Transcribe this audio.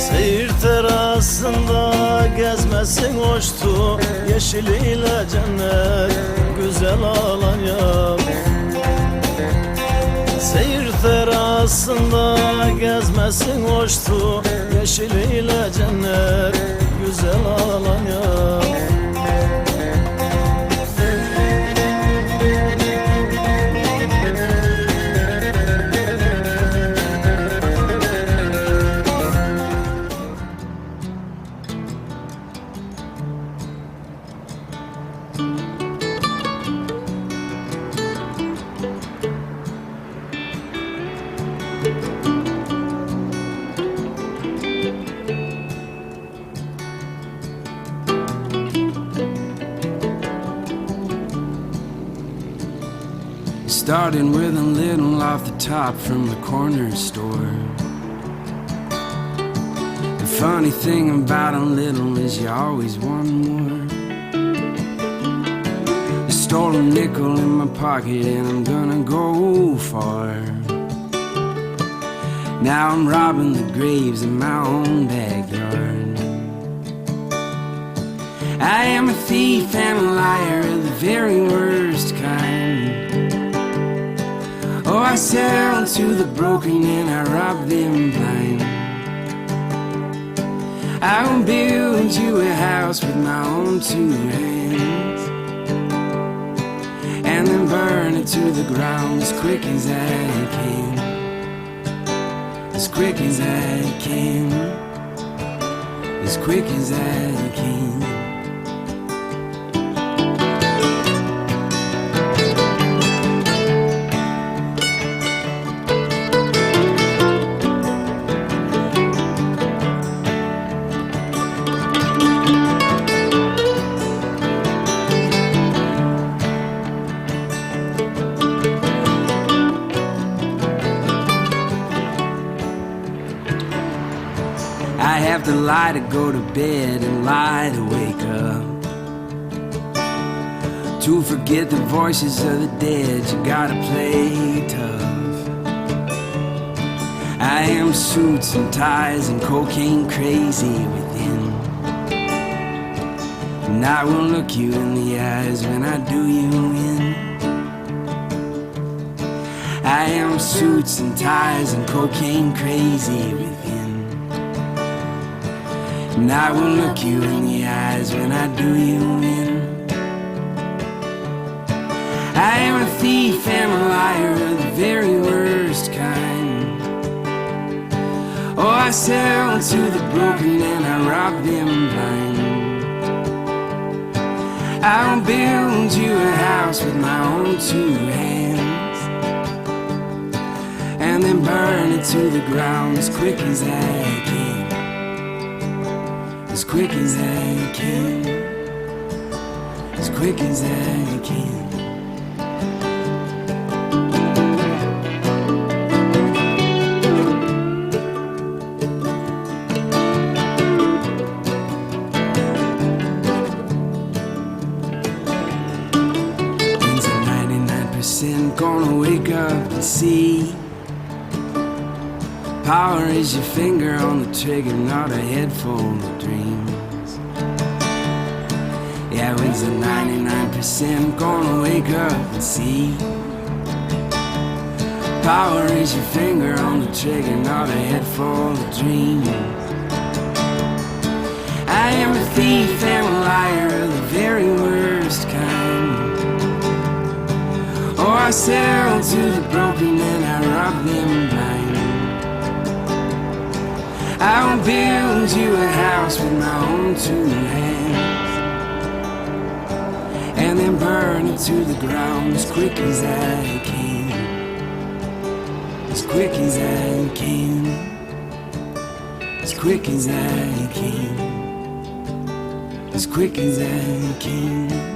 Seyir terasında gezmesin hoştu, yeşiliyle cennet güzel Alanya. Seyir terasında gezmesin hoştu, yeşiliyle cennet güzel Alanya. Starting with a little off the top from the corner store. The funny thing about a little is you always want more. I stole a nickel in my pocket and I'm gonna go far. Now I'm robbing the graves in my own backyard. I am a thief and a liar of the very worst kind. Oh, I sell to the broken and I rob them blind. I will build you a house with my own two hands, and then burn it to the ground as quick as I can. As quick as I can. As quick as I can. I have to lie to go to bed and lie to wake up. To forget the voices of the dead, you gotta play tough. I am suits and ties and cocaine crazy within, and I will look you in the eyes when I do you in. I am suits and ties and cocaine crazy within, and I will look you in the eyes when I do you in. I am a thief and a liar of the very worst kind. Oh, I sell to the broken and I rob them blind. I will build you a house with my own two hands, and then burn it to the ground as quick as I can. As quick as I can. As quick as I can. Things are 99% gonna wake up and see. Power is your finger on the trigger, not a head full of dreams. Yeah, when's the 99% gonna wake up and see? Power is your finger on the trigger, not a head full of dreams. I am a thief and a liar of the very worst kind. Oh, I sell to the broken and I rob them blind. I will build you a house with my own two hands, and then burn it to the ground as quick as I can. As quick as I can. As quick as I can. As quick as I can.